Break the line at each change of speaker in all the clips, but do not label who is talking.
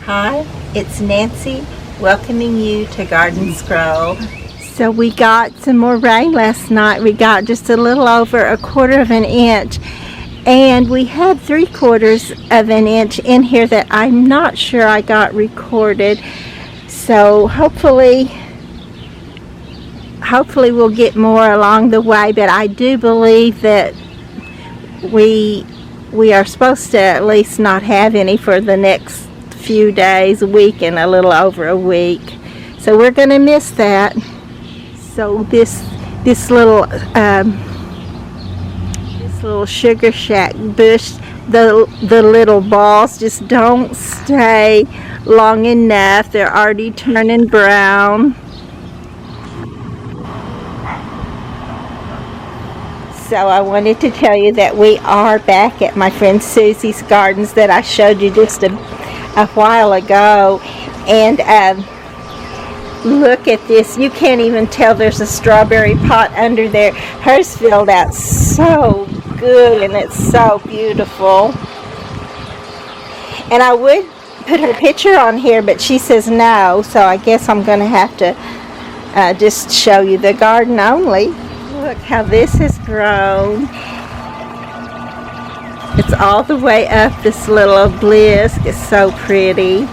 Hi, it's Nancy welcoming you to Garden Scroll. So we got some more rain last night. We got just a little over 1/4 of an inch, and we had 3/4 of an inch in here that I'm not sure I got recorded. So hopefully we'll get more along the way, but I do believe that we are supposed to at least not have any for the next few days, a week, and a little over a week. So we're gonna miss that. So this little sugar shack bush, the little balls just don't stay long enough. They're already turning brown. So I wanted to tell you that we are back at my friend Susie's gardens that I showed you just a while ago, and look at this. You can't even tell there's a strawberry pot under there. Hers filled out so good, and it's so beautiful. And I would put her picture on here, but she says no, so I guess I'm going to have to just show you the garden only. Look how this has grown. It's all the way up this little obelisk. It's so pretty.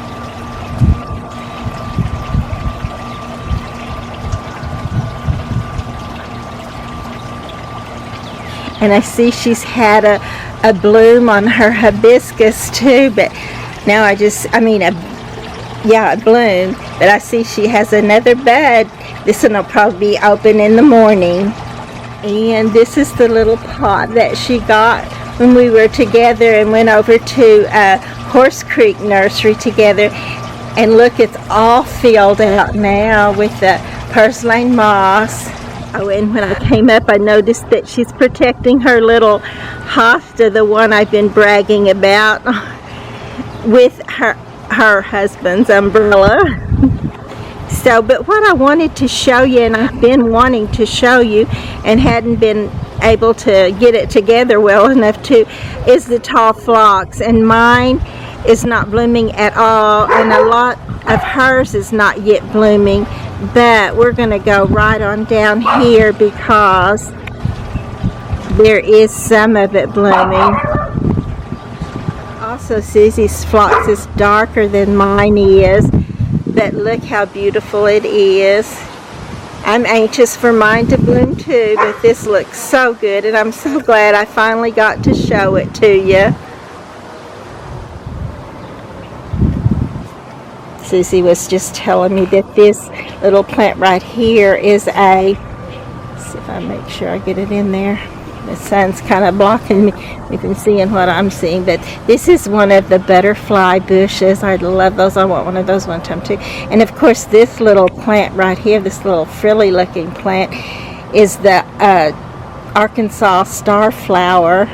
And I see she's had a bloom on her hibiscus too, but now a bloom. But I see she has another bud. This one will probably be open in the morning. And this is the little pot that she got when we were together and went over to Horse Creek Nursery together. And look, it's all filled out now with the purslane moss. Oh, and when I came up, I noticed that she's protecting her little hosta, the one I've been bragging about, with her husband's umbrella. So, but what I wanted to show you, and I've been wanting to show you and hadn't been able to get it together well enough to, is the tall phlox. And mine is not blooming at all, and a lot of hers is not yet blooming, but we're going to go right on down here because there is some of it blooming. Also, Susie's phlox is darker than mine is, but look how beautiful it is. I'm anxious for mine to bloom too, but this looks so good, and I'm so glad I finally got to show it to you. Susie was just telling me that this little plant right here is let's see if I make sure I get it in there. The sun's kind of blocking me from seeing what I'm seeing, but this is one of the butterfly bushes. I love those. I want one of those one time too. And of course, this little plant right here, this little frilly looking plant, is the Arkansas starflower.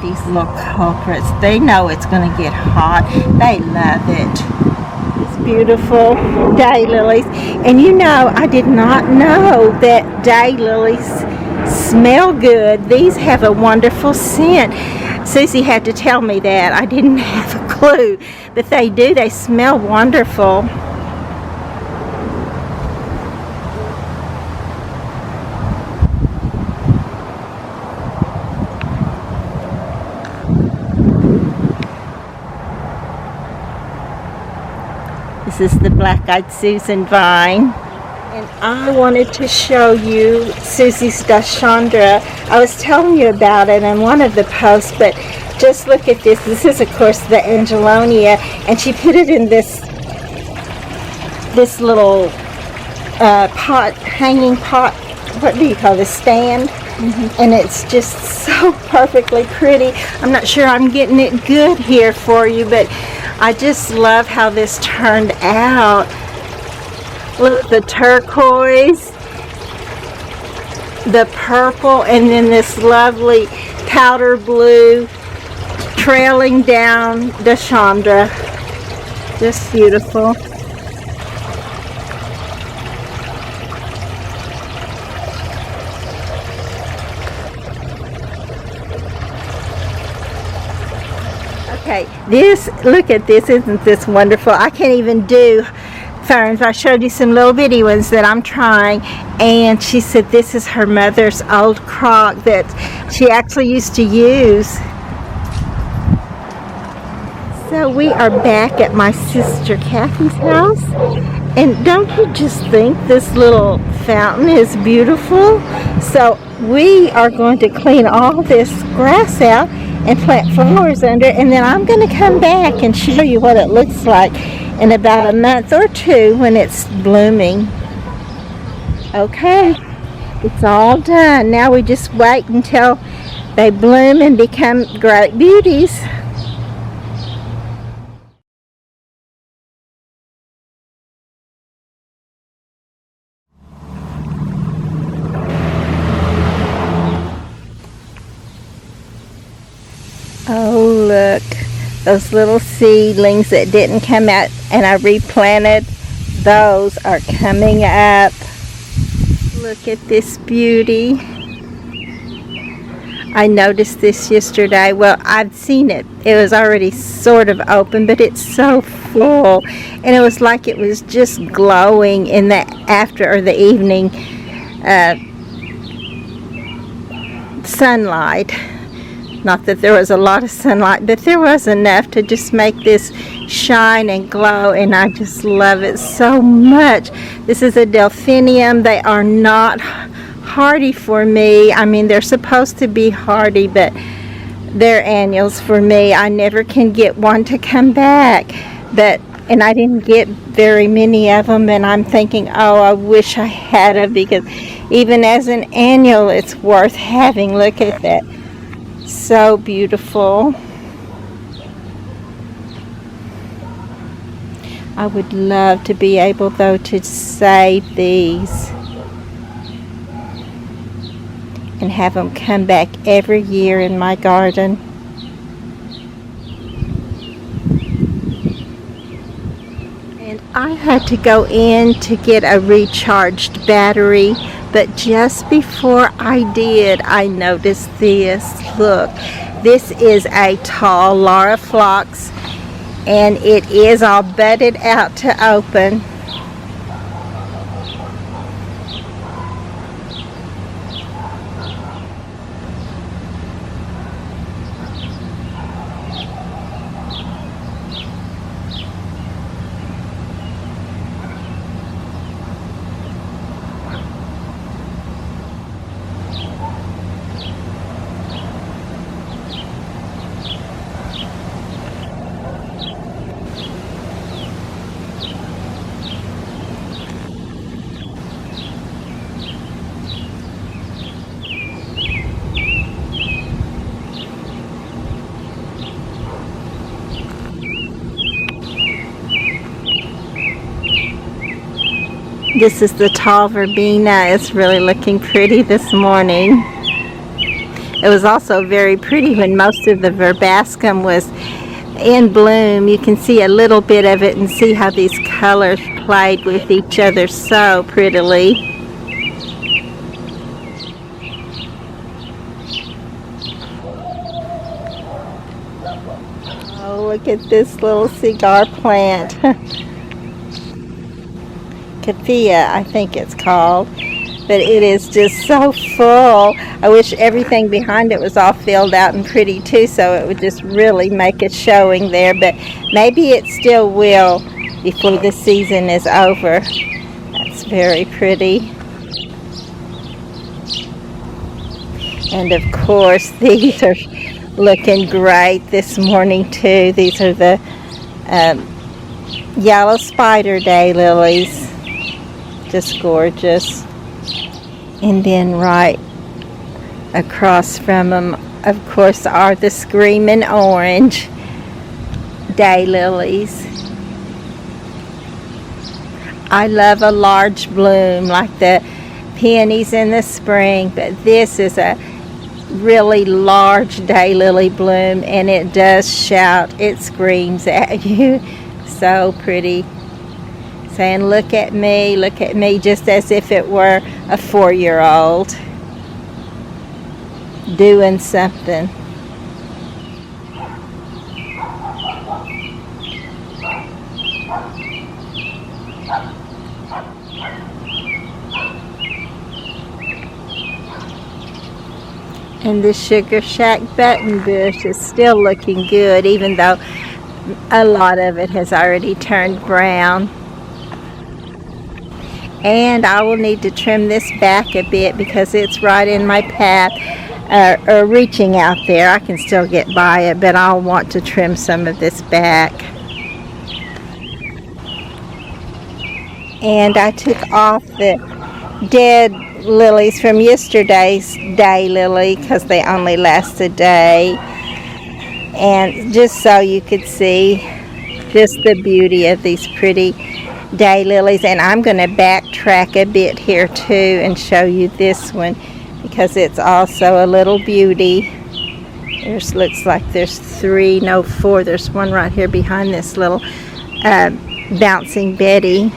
These little culprits, they know it's going to get hot. They love it. These beautiful daylilies. And you know, I did not know that daylilies smell good. These have a wonderful scent. Susie had to tell me that. I didn't have a clue, but they do. They smell wonderful. This is the black-eyed Susan vine. And I wanted to show you Susie's Dashandra. I was telling you about it in one of the posts, but just look at this. This is, of course, the Angelonia, and she put it in this little hanging pot. What do you call this? Stand? Mm-hmm. And it's just so perfectly pretty. I'm not sure I'm getting it good here for you, but I just love how this turned out. Look, the turquoise, the purple, and then this lovely powder blue trailing down Dashandra. Just beautiful. Okay, look at this, isn't this wonderful? I can't even do ferns. I showed you some little bitty ones that I'm trying, and she said this is her mother's old crock that she actually used to use. So we are back at my sister Kathy's house, and don't you just think this little fountain is beautiful? So we are going to clean all this grass out and plant flowers under it, and then I'm going to come back and show you what it looks like in about a month or two when it's blooming. Okay, it's all done. Now we just wait until they bloom and become great beauties. Oh, look, those little seedlings that didn't come out and I replanted, those are coming up. Look at this beauty. I noticed this yesterday. Well, I've seen it. It was already sort of open, but it's so full. And it was like it was just glowing in the after or the evening sunlight. Not that there was a lot of sunlight, but there was enough to just make this shine and glow, and I just love it so much. This is a delphinium. They are not hardy for me. I mean, they're supposed to be hardy, but they're annuals for me. I never can get one to come back, and I didn't get very many of them, and I'm thinking, oh, I wish I had them, because even as an annual, it's worth having. Look at that. So beautiful. I would love to be able, though, to save these and have them come back every year in my garden. And I had to go in to get a recharged battery, but just before I did, I noticed this. Look, this is a tall Laura phlox, and it is all budded out to open. This is the tall verbena. It's really looking pretty this morning. It was also very pretty when most of the verbascum was in bloom. You can see a little bit of it and see how these colors played with each other so prettily. Oh, look at this little cigar plant. Kathia, I think it's called, but it is just so full. I wish everything behind it was all filled out and pretty too, so it would just really make a showing there, but maybe it still will before the season is over. That's very pretty. And of course, these are looking great this morning too. These are the yellow spider daylilies. Just gorgeous. And then right across from them, of course, are the screaming orange daylilies. I love a large bloom like the peonies in the spring, but this is a really large daylily bloom, and it does shout, it screams at you. So pretty. Saying, look at me, just as if it were a 4-year-old doing something. And the Sugar Shack button bush is still looking good, even though a lot of it has already turned brown. And I will need to trim this back a bit because it's right in my path, or reaching out there. I can still get by it, but I'll want to trim some of this back. And I took off the dead lilies from yesterday's day lily because they only last a day, and just so you could see just the beauty of these pretty day lilies. And I'm going to backtrack a bit here too and show you this one because it's also a little beauty. There's, looks like there's 3, no 4. There's one right here behind this little bouncing Betty.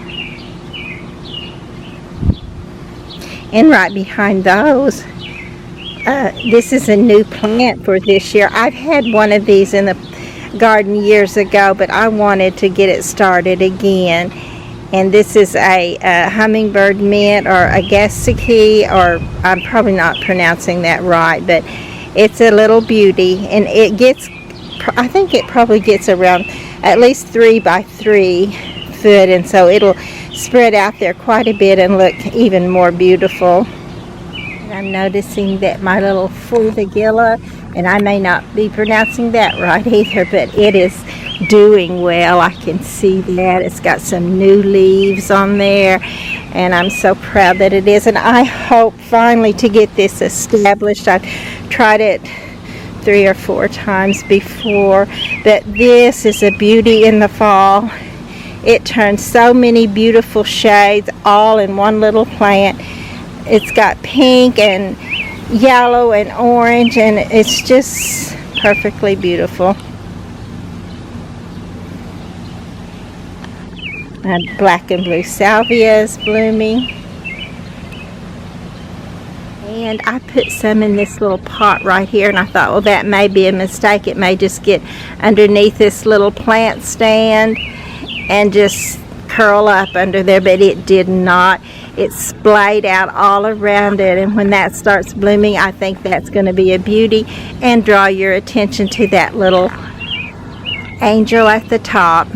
And right behind those, this is a new plant for this year. I've had one of these in the garden years ago, but I wanted to get it started again. And this is a hummingbird mint, or a gasaki, or I'm probably not pronouncing that right, but it's a little beauty. And it gets, I think it probably gets around at least 3 by 3 foot, and so it'll spread out there quite a bit and look even more beautiful. And I'm noticing that my little furthagilla, and I may not be pronouncing that right either, but it is doing well. I can see that it's got some new leaves on there, and I'm so proud that it is. And I hope finally to get this established. I've tried it 3 or 4 times before, but this is a beauty in the fall. It turns so many beautiful shades all in one little plant. It's got pink and yellow and orange, and it's just perfectly beautiful. And black and blue salvia is blooming. And I put some in this little pot right here, and I thought, well, that may be a mistake. It may just get underneath this little plant stand and just curl up under there, but it did not. It splayed out all around it, and when that starts blooming, I think that's going to be a beauty and draw your attention to that little angel at the top.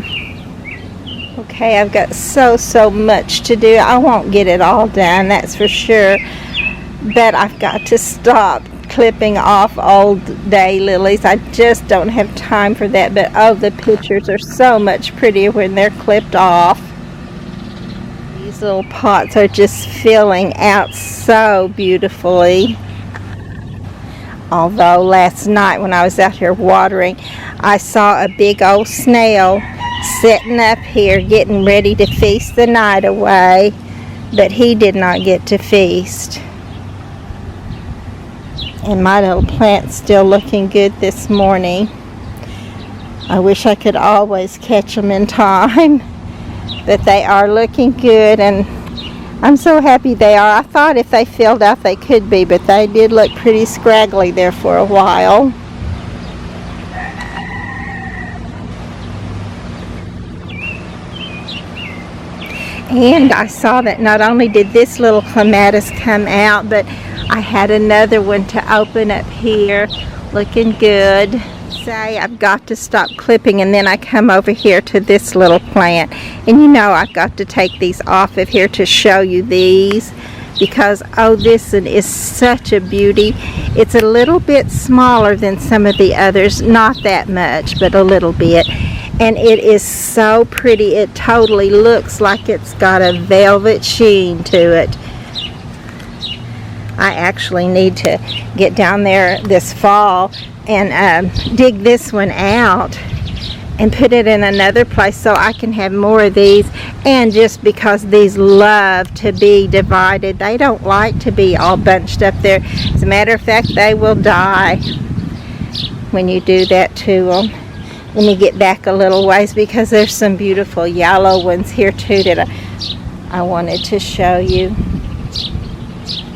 Okay, I've got so much to do. I won't get it all done, that's for sure, but I've got to stop clipping off old day lilies. I just don't have time for that, but oh, the pictures are so much prettier when they're clipped off. These little pots are just filling out so beautifully. Although last night when I was out here watering, I saw a big old snail sitting up here getting ready to feast the night away, but he did not get to feast. And my little plant's still looking good this morning. I wish I could always catch them in time, but they are looking good, and I'm so happy they are. I thought if they filled out they could be, but they did look pretty scraggly there for a while. And I saw that not only did this little clematis come out, but I had another one to open up here, looking good. Say I've got to stop clipping, and then I come over here to this little plant, and you know I've got to take these off of here to show you these, because oh, this one is such a beauty. It's a little bit smaller than some of the others, not that much, but a little bit. And it is so pretty. It totally looks like it's got a velvet sheen to it. I actually need to get down there this fall and dig this one out and put it in another place so I can have more of these. And just because these love to be divided, they don't like to be all bunched up there. As a matter of fact, they will die when you do that to them. Let me get back a little ways because there's some beautiful yellow ones here too that I wanted to show you.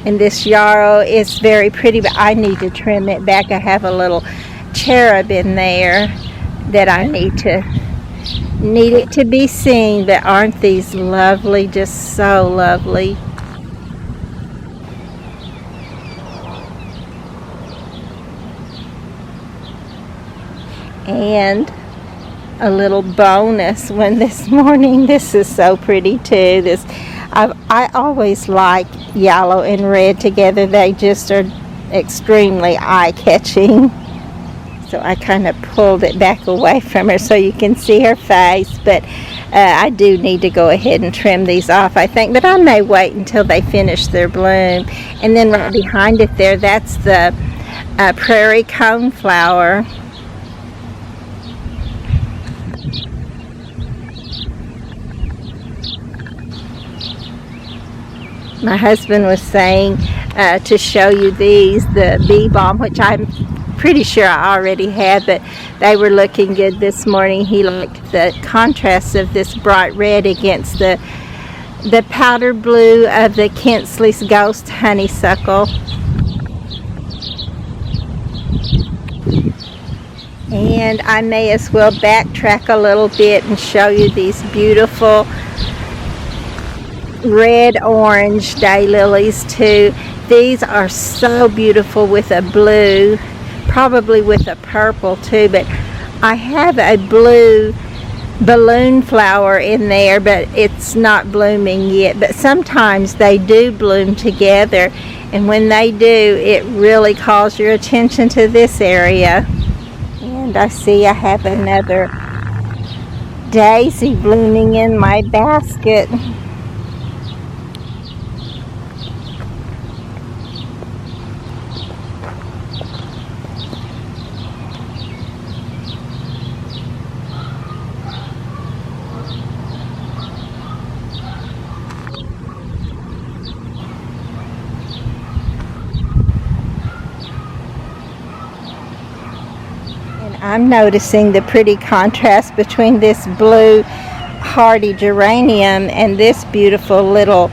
And this yarrow is very pretty, but I need to trim it back. I have a little cherub in there, that I need it to be seen. But aren't these lovely? Just so lovely. And a little bonus one this morning. This is so pretty too. I always like yellow and red together. They just are extremely eye-catching. So I kind of pulled it back away from her so you can see her face. But I do need to go ahead and trim these off, I think. But I may wait until they finish their bloom. And then right behind it there, that's the prairie coneflower. My husband was saying to show you these, the bee balm, which I'm pretty sure I already had, but they were looking good this morning. He liked the contrast of this bright red against the powder blue of the Kinsley's Ghost honeysuckle. And I may as well backtrack a little bit and show you these beautiful red-orange daylilies too. These are so beautiful with a blue, probably with a purple too, but I have a blue balloon flower in there, but it's not blooming yet. But sometimes they do bloom together, and when they do, it really calls your attention to this area. And I see I have another daisy blooming in my basket. I'm noticing the pretty contrast between this blue hardy geranium and this beautiful little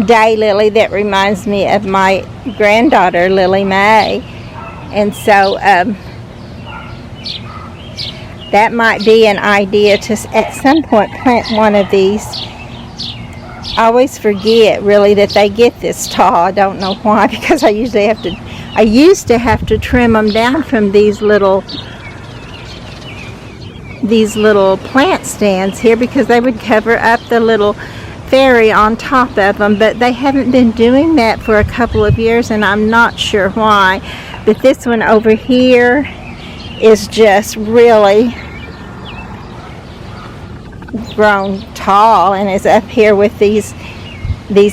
daylily that reminds me of my granddaughter, Lily Mae. And so that might be an idea to at some point plant one of these. I always forget really that they get this tall. I don't know why, because I used to have to trim them down from these little plant stands here, because they would cover up the little fairy on top of them. But they haven't been doing that for a couple of years, and I'm not sure why. But this one over here is just really grown tall and is up here with these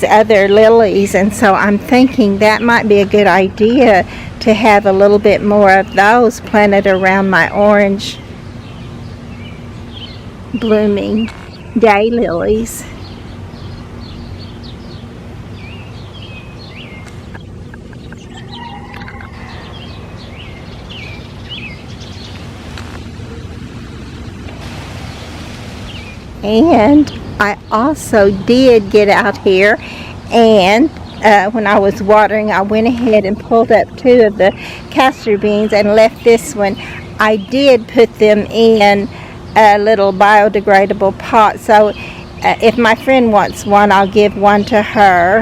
other lilies. And so I'm thinking that might be a good idea to have a little bit more of those planted around my orange blooming daylilies. And I also did get out here, and when I was watering, I went ahead and pulled up 2 of the castor beans and left this one. I did put them in a little biodegradable pot, so if my friend wants one, I'll give one to her.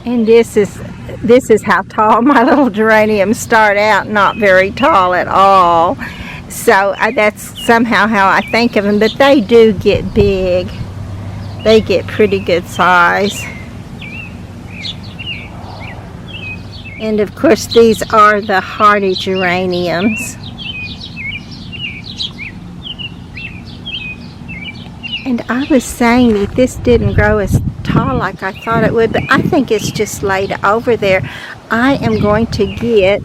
And this is how tall my little geraniums start out, not very tall at all. So that's somehow how I think of them, but they do get big. They get pretty good size. And of course these are the hardy geraniums. And I was saying that this didn't grow as tall like I thought it would, but I think it's just laid over there. I am going to get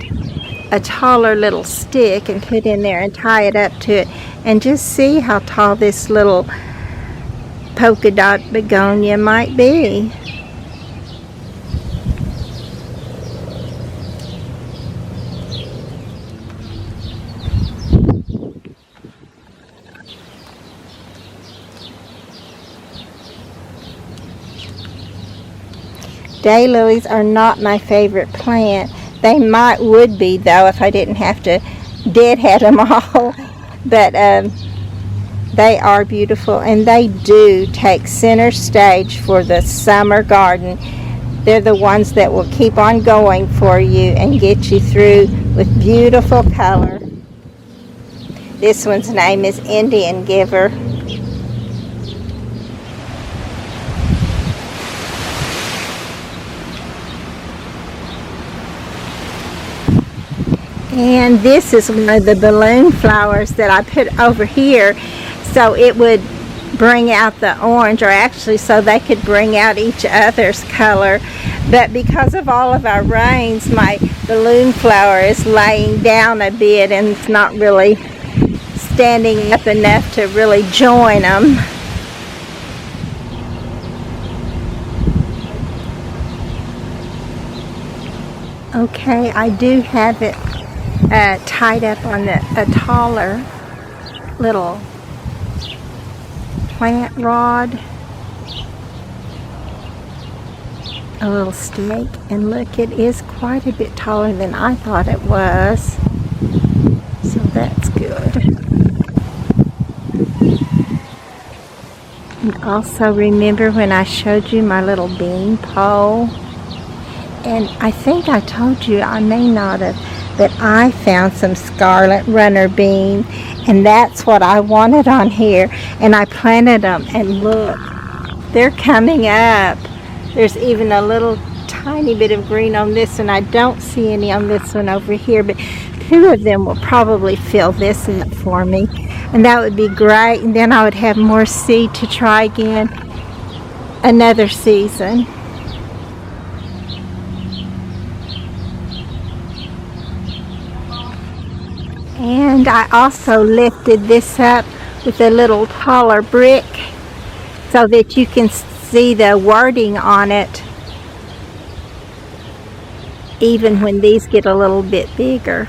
a taller little stick and put in there and tie it up to it, and just see how tall this little polka dot begonia might be. Daylilies are not my favorite plant, They would be, though, if I didn't have to deadhead them all. But they are beautiful, and they do take center stage for the summer garden. They're the ones that will keep on going for you and get you through with beautiful color. This one's name is Indian Giver. And this is one of the balloon flowers that I put over here so it would bring out the orange, or actually so they could bring out each other's color. But because of all of our rains, my balloon flower is laying down a bit and it's not really standing up enough to really join them. Okay, I do have it tied up on a taller little plant rod, a little stake, and look, it is quite a bit taller than I thought it was, so that's good. And also remember when I showed you my little bean pole, and I think I told you, I may not have, but I found some scarlet runner bean, and that's what I wanted on here, and I planted them, and look, they're coming up. There's even a little tiny bit of green on this one. I don't see any on this one over here, but 2 of them will probably fill this up for me, and that would be great, and then I would have more seed to try again another season. And I also lifted this up with a little taller brick so that you can see the wording on it even when these get a little bit bigger.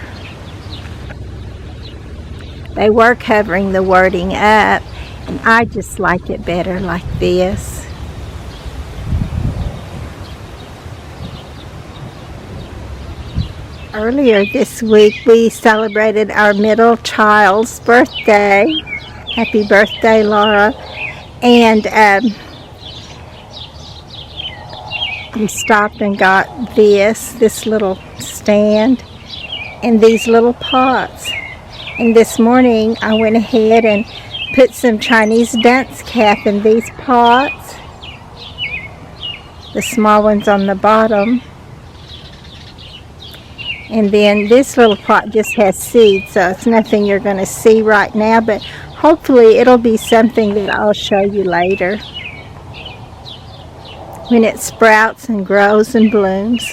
They were covering the wording up, and I just like it better like this. Earlier this week, we celebrated our middle child's birthday. Happy birthday, Laura. And we stopped and got this little stand and these little pots. And this morning, I went ahead and put some Chinese dunce cap in these pots. The small ones on the bottom. And then this little pot just has seeds, so it's nothing you're going to see right now, but hopefully it'll be something that I'll show you later when it sprouts and grows and blooms.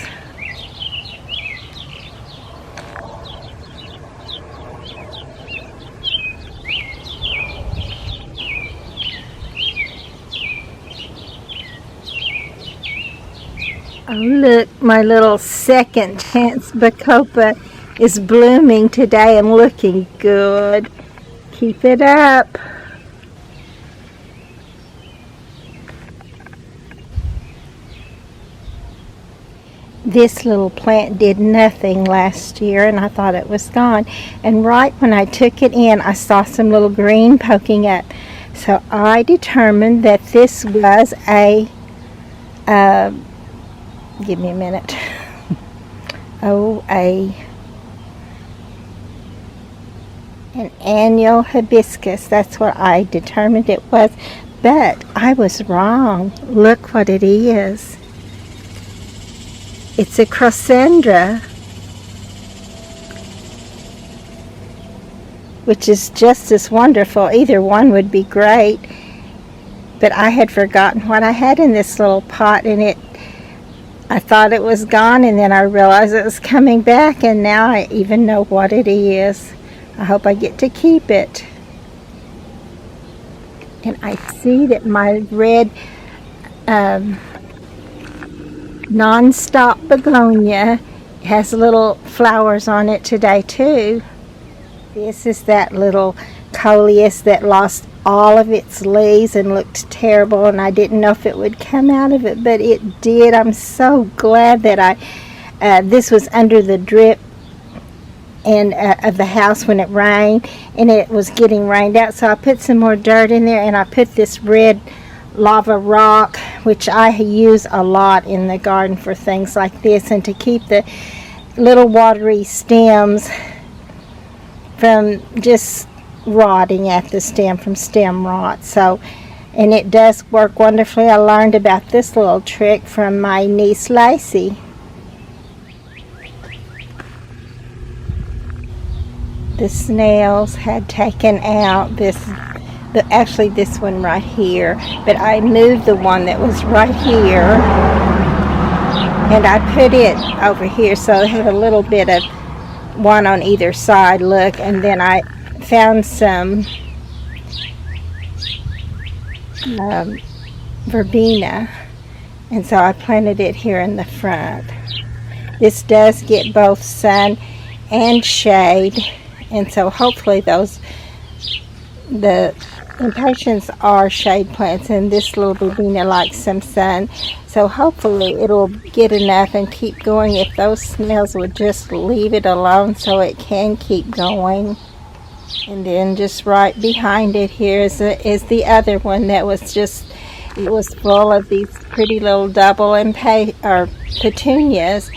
Oh look, my little second chance bacopa is blooming today and looking good. Keep it up. This little plant did nothing last year and I thought it was gone. And right when I took it in, I saw some little green poking up. So I determined that this was a give me a minute. An annual hibiscus. That's what I determined it was. But I was wrong. Look what it is. It's a Crossandra, which is just as wonderful. Either one would be great. But I had forgotten what I had in this little pot, and I thought it was gone, and then I realized it was coming back, and now I even know what it is. I hope I get to keep it. And I see that my red non-stop begonia has little flowers on it today too. This is that little coleus that lost all of its leaves and looked terrible, and I didn't know if it would come out of it, but it did. I'm so glad that I This was under the drip and of the house when it rained, and it was getting rained out, so I put some more dirt in there, and I put this red lava rock, which I use a lot in the garden for things like this, and to keep the little watery stems from just rotting at the stem, from stem rot. So, and it does work wonderfully. I learned about this little trick from my niece Lacey. The snails had taken out actually this one right here, but I moved the one that was right here and I put it over here, so I had a little bit of one on either side, look, and then I found some verbena, and so I planted it here in the front. This does get both sun and shade, and so hopefully the impatiens are shade plants, and this little verbena likes some sun, so hopefully it'll get enough and keep going if those snails would just leave it alone so it can keep going. And then just right behind it here is the other one that was just, it was full of these pretty little double petunias,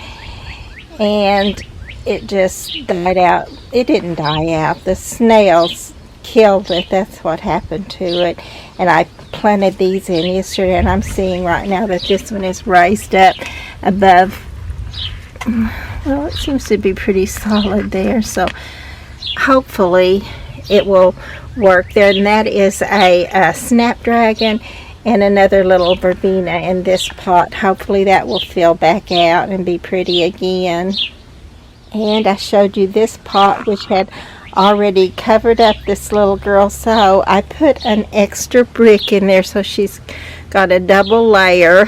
and it just died out. It didn't die out, the snails killed it. That's what happened to it. And I planted these in yesterday, and I'm seeing right now that this one is raised up above, well, it seems to be pretty solid there, so hopefully it will work there. And that is a snapdragon and another little verbena in this pot. Hopefully that will fill back out and be pretty again. And I showed you this pot which had already covered up this little girl, so I put an extra brick in there, so she's got a double layer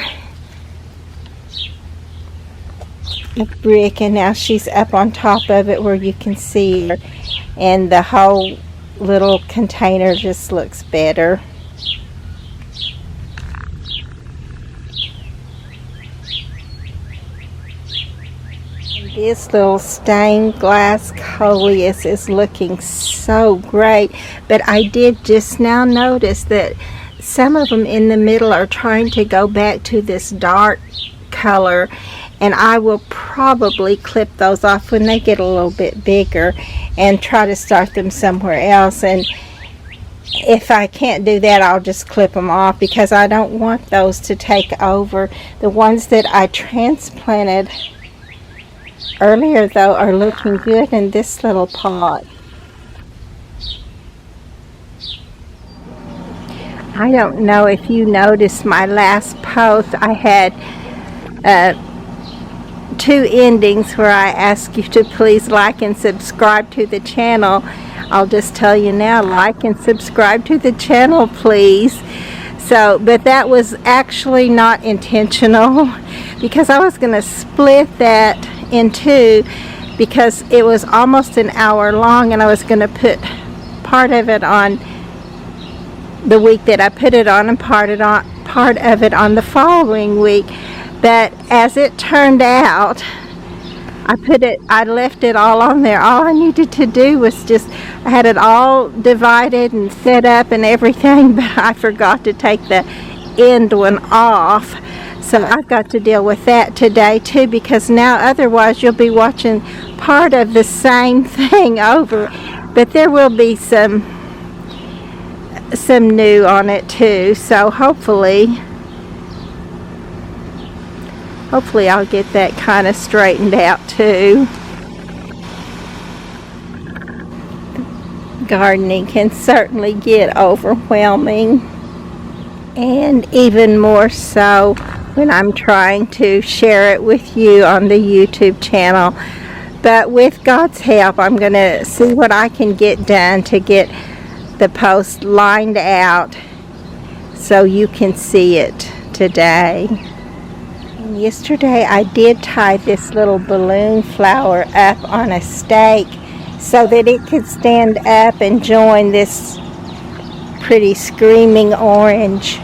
of brick, and now she's up on top of it where you can see her, and the whole little container just looks better. This little stained glass coleus is looking so great, but I did just now notice that some of them in the middle are trying to go back to this dark color, and I will probably clip those off when they get a little bit bigger and try to start them somewhere else. And if I can't do that, I'll just clip them off, because I don't want those to take over. The ones that I transplanted earlier though are looking good in this little pot. I don't know if you noticed my last post. I had two endings where I ask you to please like and subscribe to the channel. I'll just tell you now, like and subscribe to the channel, please. So, but that was actually not intentional, because I was going to split that in two, because it was almost an hour long, and I was going to put part of it on the week that I put it on and part of it on the following week. But as it turned out, I left it all on there. All I needed to do was I had it all divided and set up and everything, but I forgot to take the end one off. So I've got to deal with that today too, because now otherwise you'll be watching part of the same thing over. But there will be some new on it too, so hopefully I'll get that kind of straightened out too. Gardening can certainly get overwhelming, and even more so when I'm trying to share it with you on the YouTube channel. But with God's help, I'm going to see what I can get done to get the post lined out so you can see it today. And yesterday I did tie this little balloon flower up on a stake so that it could stand up and join this pretty screaming orange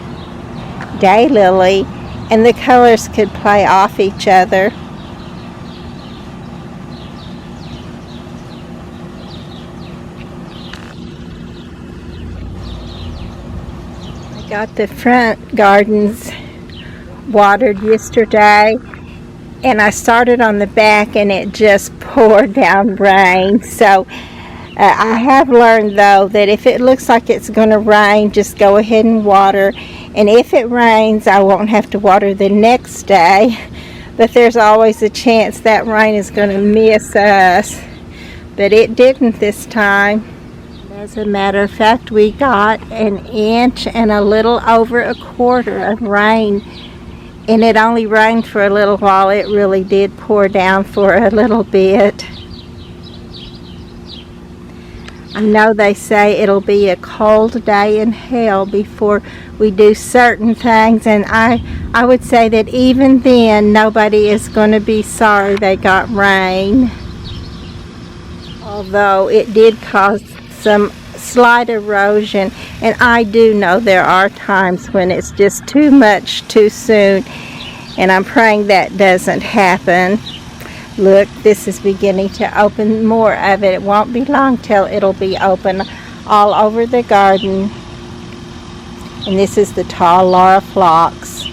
daylily, and the colors could play off each other. Got the front gardens watered yesterday, and I started on the back and it just poured down rain. So I have learned though that if it looks like it's going to rain, just go ahead and water, and if it rains I won't have to water the next day, but there's always a chance that rain is going to miss us, but it didn't this time. As a matter of fact, we got an inch and a little over a quarter of rain, and it only rained for a little while. It really did pour down for a little bit. I know they say it'll be a cold day in hell before we do certain things, and I would say that even then nobody is going to be sorry they got rain. Although it did cause some slight erosion, and I do know there are times when it's just too much too soon, and I'm praying that doesn't happen. Look, this is beginning to open more of it. It won't be long till it'll be open all over the garden. And this is the tall Laura phlox.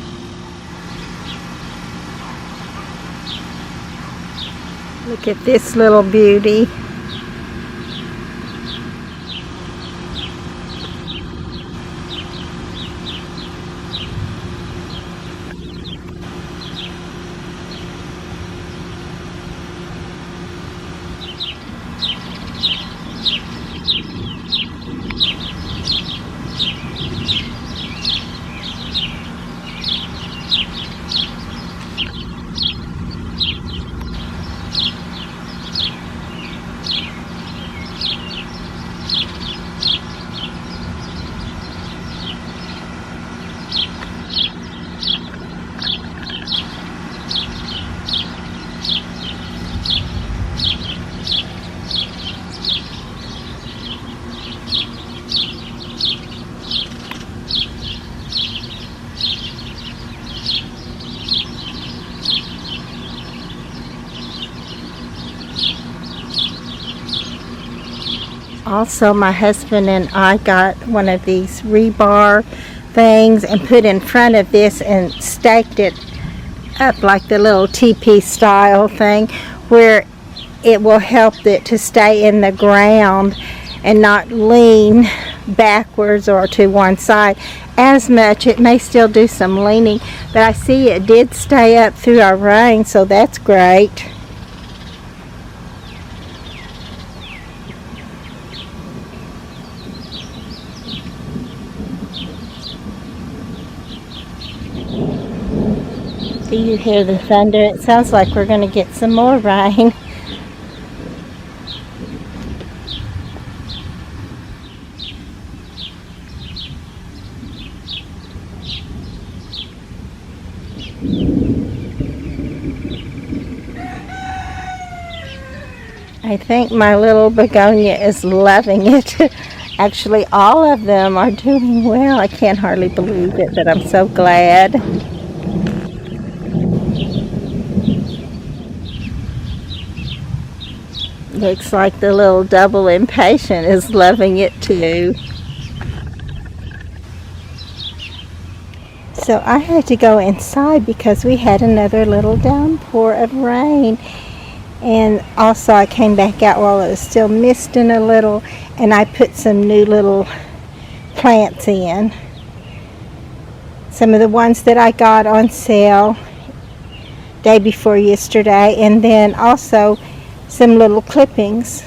Look at this little beauty. Also, my husband and I got one of these rebar things and put in front of this and staked it up like the little teepee style thing, where it will help it to stay in the ground and not lean backwards or to one side as much. It may still do some leaning, but I see it did stay up through our rain, so that's great. Do you hear the thunder? It sounds like we're going to get some more rain. I think my little begonia is loving it. Actually, all of them are doing well. I can't hardly believe it, but I'm so glad. Looks like the little double impatient is loving it too. So I had to go inside because we had another little downpour of rain. And also I came back out while it was still misting a little, and I put some new little plants in. Some of the ones that I got on sale day before yesterday, and then also some little clippings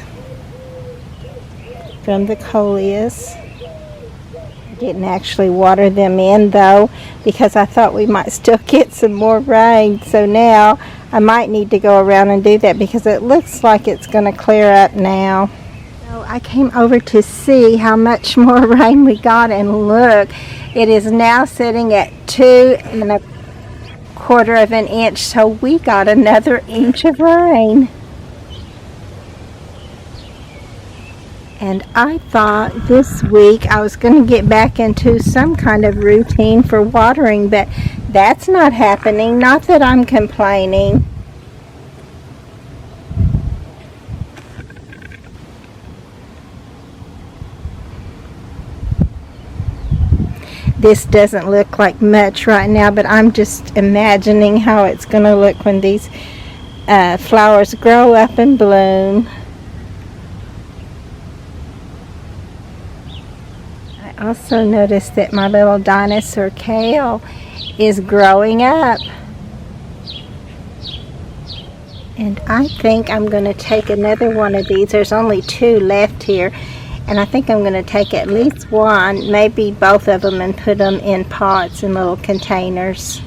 from the coleus. I didn't actually water them in though, because I thought we might still get some more rain, so now I might need to go around and do that because it looks like it's going to clear up now. So I came over to see how much more rain we got, and look, it is now sitting at 2¼ of an inch, so we got another inch of rain. And I thought this week I was going to get back into some kind of routine for watering, but that's not happening. Not that I'm complaining. this doesn't look like much right now, but I'm just imagining how it's going to look when these flowers grow up and bloom. I also noticed that my little dinosaur kale is growing up. And I think I'm going to take another one of these. There's only 2 left here. And I think I'm going to take at least one, maybe both of them, and put them in pots in little containers.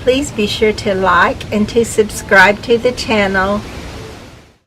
Please be sure to like and to subscribe to the channel.